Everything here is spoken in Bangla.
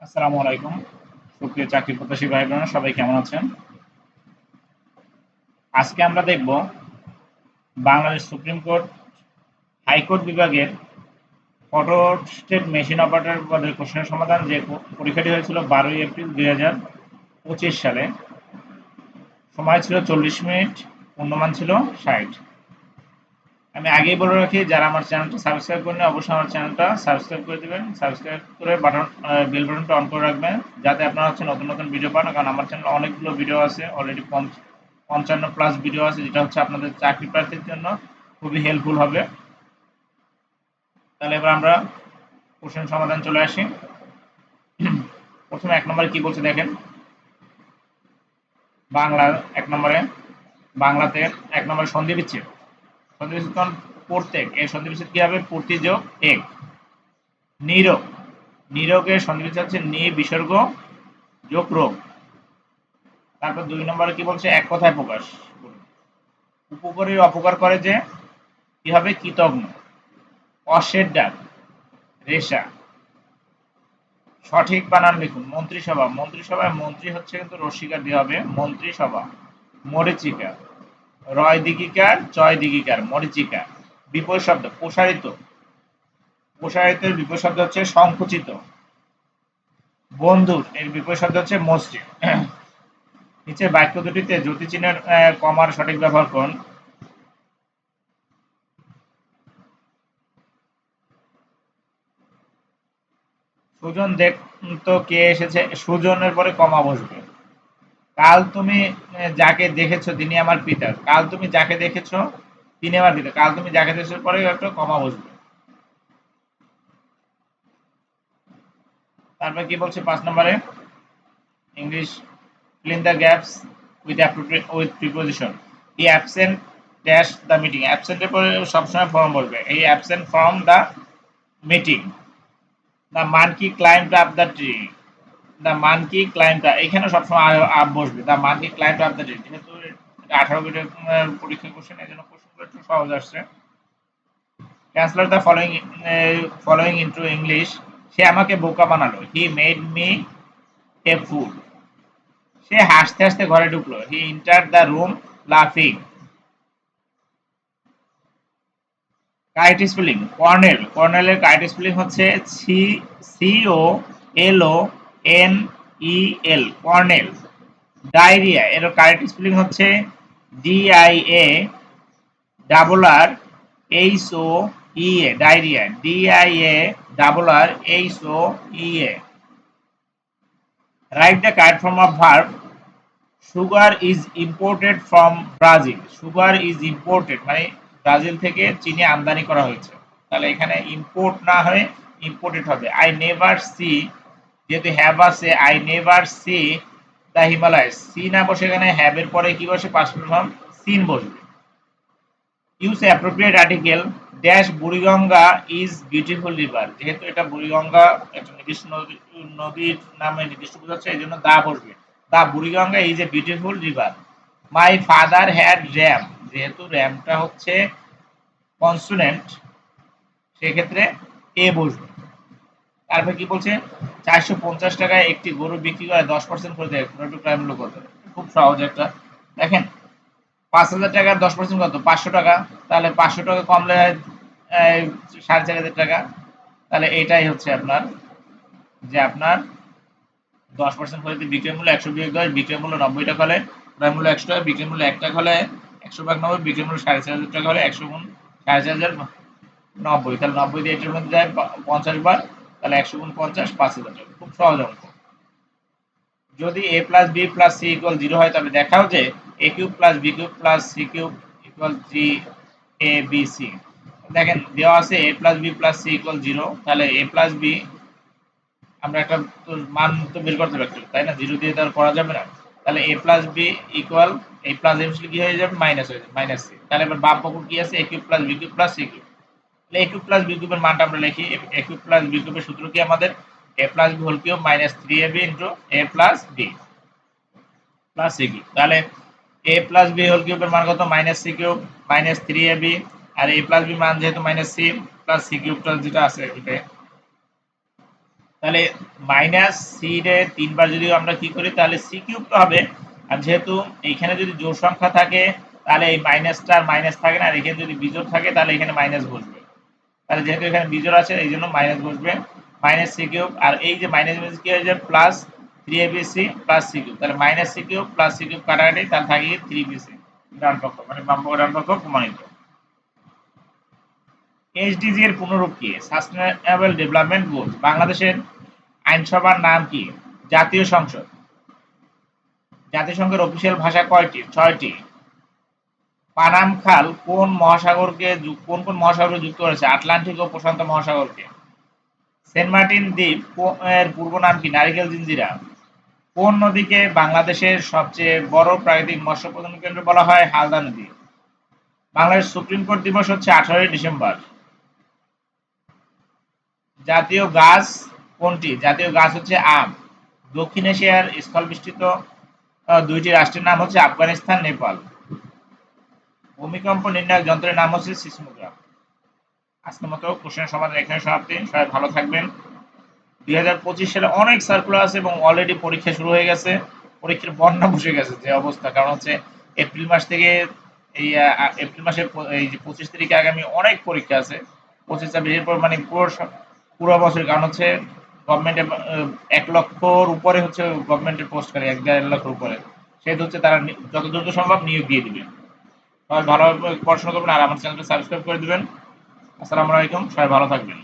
আসসালামু আলাইকুম। সুপ্রিয় চাকরি প্রত্যাশী ভাই বোনেরা সবাই কেমন আছেন? আজকে আমরা দেখব বাংলাদেশ সুপ্রিম কোর্ট হাইকোর্ট বিভাগের ফটো স্টেট মেশিন অপারেটর পদের কোশ্চেনের সমাধান যে পরীক্ষাটি হয়েছিল 12 এপ্রিল 2025 সালে। সময় ছিল 40 মিনিট, পূর্ণমান ছিল 60। আমি আগেই বলে রাখি, যারা আমার চ্যানেলটা সাবস্ক্রাইব করেনি অবশ্যই আমার চ্যানেলটা সাবস্ক্রাইব করে দিবেন। সাবস্ক্রাইব করে বেল বাটনটা অন করে রাখবেন, যাতে আপনারা নতুন নতুন ভিডিও পান। কারণ আমার চ্যানেলে অনেকগুলো ভিডিও আছে, অলরেডি 55+ ভিডিও আছে, যেটা হচ্ছে আপনাদের চাকরি প্রার্থীর জন্য খুবই হেল্পফুল হবে। তাহলে এবার আমরা কোশ্চেন সমাধান চলে আসি। প্রথমে 1 নম্বরে কি বলছে দেখেন। বাংলা 1 নম্বরে, বাংলাতে 1 নম্বরে সন্ধি বিচ্ছেদ। সন্ধি বিচ্ছেদ প্রত্যেক, এই সন্ধি বিচ্ছেদ কি হবে? প্রতি যোগ এক। নিরোগ, নিরোগের সন্ধি বিচ্ছেদ হচ্ছে নি বিসর্গ যোগ রোগ। তারপর 2 নম্বরে কি বলছে? এক কথায় প্রকাশ। উপকারীর অপকার করে যে, কি হবে? কৃতজ্ঞ। অশ্বের ডাক, রেশা। সঠিক বানান লিখুন। মন্ত্রিসভা, মন্ত্রিসভায় মন্ত্রী হচ্ছে কিন্তু রস্বীকার দিয়ে হবে, মন্ত্রিসভা। মরীচিকা, রয় দিগিকার চয় দিগিকার, মরীচিকা। বিপরীত শব্দ প্রসারিত, প্রসারিতের বিপরীত শব্দ হচ্ছে সংকুচিত। বন্ধুর এর বিপরীত শব্দ হচ্ছে মসৃণ। নিচের বাক্য দুটিতে জ্যোতি চিহ্নের কমার সঠিক ব্যবহার করুন। সুজন দেখ তো কে এসেছে, সুজনের পরে কমা বসবে। কাল তুমি যাকে দেখেছো তিনি আমার পিতা, কাল তুমি যাকে দেখেছো তিনি আমার পিতা, কাল তুমি যাকে দেখেছো পরে একটা কমা বসবে। তারপর কি বলছে 5 নম্বরে? English fill in the gaps with appropriate with preposition. He absent dash the meeting. Absent এর পরে সবসময় ফর্ম বলবে। He absent from the meeting. The monkey climbed up the tree. The monkey climbed up, এখানে সবসময় আপ বসবে। The monkey climbed up the tree। যেহেতু এটা 18 বিটের পরীক্ষা কোশ্চেন, এই জন্য কোশ্চেনগুলো একটু সহজ আসছে। Translate the following into English. সে আমাকে বোকা বানালো। He made me a fool. সে হাসতে হাসতে ঘরে ঢুকলো। He entered the room laughing. Correct spelling colonel, কর্নেলের কারেক্ট স্পেলিং হচ্ছে COLONEL, কর্নেল। ডায়রিয়া এর কারেক্ট স্পেলিং হচ্ছে DIARRHOEA, diarrhoea, DIARRHOEA। Write the correct form of verb. Sugar is imported from Brazil. Sugar is imported মানে ব্রাজিল থেকে চিনি আমদানি করা হয়েছে। তাহলে এখানে ইম্পোর্ট না হয়ে ইম্পোর্টেড হবে। আই নেভার সি, যেহেতু হ্যাভ আছে, I never see the Himalayas. See না বসে এখানে হ্যাভ এর পরে কি বসে? পাস্ট ফর্ম সিন বসবে। Use appropriate article dash Buriganga is beautiful river. যেহেতু এটা বুড়িগঙ্গা একটা নির্দিষ্ট নদীর নামে নির্দিষ্ট বোঝাচ্ছে, এই জন্য দা বসবে। The Buriganga is a beautiful river. My father had ram, যেহেতু র্যামটা হচ্ছে কনসোনেন্ট, সেক্ষেত্রে এ বসবে। তারপর কি বলছে? 450 টাকায় একটি গরু বিক্রি করে 10% করে দেয়, ক্রয় মূল্য কত? খুব সহজ একটা। দেখেন 5,000 টাকার 10% কত? 500 টাকা। তাহলে 500 টাকা কমলে 4,500 টাকা। তাহলে এটাই হচ্ছে আপনার, যে আপনার 10% হলে বিক্রয় মূল্য 100 বিয়োগ 10, বিক্রয় মূল্য 90 টাকা হলে ক্রয় মূল্য 100 টাকা, বিক্রয় মূল্য 1 টাকা হলে 100 ভাগ 90, বিক্রয় মূল্য 4,500 টাকা হলে 100 গুণ 4,500 90। তাহলে 90 দিয়ে এটার মধ্যে যায় 50 বার, তাহলে 100 গুণ 50 5,000 টাকা। খুব সহজ অঙ্ক। যদি a plus b plus c equal 0 হয়, তবে দেখাও যে a cube plus b cube plus c cube equal 3abc। দেখেন দেওয়া আছে a plus b plus c equal 0, তাহলে a প্লাস b আমরা একটা মান তো বের করতে পারছি, তাই না? 0 দিয়ে তো আর করা যাবে না। তাহলে a plus b equal, a plus a কি হয়ে যাবে? মাইনাস হয়ে যাবে, মাইনাস c। তাহলে এবার বাম পক্ষ কি আছে? a cube plus b cube plus c cube. তাহলে a কিউব প্লাস b কিউবের মানটা আমরা লিখি। a কিউব প্লাস b কিউবের সূত্র কি আমাদের? a plus b whole cube minus 3ab into a plus b plus c cube. তাহলে a প্লাস b হোল কিউবের মান কত? Minus c cube minus 3ab, আর a প্লাস b মান যেহেতু মাইনাস c প্লাস c কিউবটা যেটা আছে ওইটা। তাহলে মাইনাস সি রে 3 বার যদি আমরা কি করি তাহলে সি কিউব তো হবে। আর যেহেতু এইখানে যদি জোড় সংখ্যা থাকে তাহলে এই মাইনাসটা আর মাইনাস থাকে না, আর এখানে যদি বিজোড় থাকে তাহলে এখানে মাইনাস বসবে। তাহলে যেহেতু এখানে বিজোড় আছে এই জন্য মাইনাস বসবে, মাইনাস সি কিউব। আর এই যে মাইনাস মাইনাস কি হয়ে যায় plus 3abc plus C cube, তাহলে minus C cube plus C cube কাটাকাটি, তাহলে থাকে 3bc ডান পক্ষ, মানে বাম পক্ষ ডান পক্ষ প্রমাণিত। এইচডিজি এর পুনরূপ কি? Sustainable development goals. বাংলাদেশের আইনসভার নাম কি? জাতীয় সংসদ। জাতিসংঘের অফিসিয়াল ভাষা কয়টি? 6টি। পানাম খাল কোন কোন মহাসাগরকে যুক্ত করেছে? আটলান্টিক ও প্রশান্ত মহাসাগরকে। সেন্ট মার্টিন দ্বীপ এর পূর্ব নাম কি? নারিকেল জিঞ্জিরা। কোন নদীকে বাংলাদেশের সবচেয়ে বড় প্রাকৃতিক মৎস্য প্রজনন কেন্দ্র বলা হয়? হালদা নদী। বাংলাদেশ সুপ্রিম কোর্ট দিবস হচ্ছে 18ই ডিসেম্বর। জাতীয় গাছ কোনটি? জাতীয় গাছ হচ্ছে আম। দক্ষিণ এশিয়ার স্থলবেষ্টিত দুইটি রাষ্ট্রের নাম হচ্ছে আফগানিস্তান, নেপাল। ভূমিকম্প নির্ণায়ক যন্ত্রের নাম হচ্ছে সিসমোগ্রাফ। আজকের মতো কোশ্চেন সমাধান এখানে সমাপ্তি। সবাই ভালো থাকবেন। 2025 সালে অনেক সার্কুলার আছে এবং অলরেডি পরীক্ষা শুরু হয়ে গেছে। পরীক্ষার বন্যা বসে গেছে যে অবস্থা, কারণ হচ্ছে এপ্রিল মাস থেকে এই এপ্রিল মাসের এই যে 25 তারিখে আগামী অনেক পরীক্ষা আছে। 25-26 এর পর মানে পুরো বছর, কারণ হচ্ছে গভর্নমেন্টের 1 লক্ষর উপরে হচ্ছে গভর্নমেন্টের পোস্ট করে, 1-1.5 লক্ষের উপরে। সেহেতু হচ্ছে তারা যত দ্রুত সম্ভব নিয়োগ দিয়ে দিবে। সবাই ভালোভাবে পড়াশোনা করবেন আর আমার চ্যানেলটা সাবস্ক্রাইব করে দিবেন। আসসালামু আলাইকুম, সবাই ভালো থাকবেন।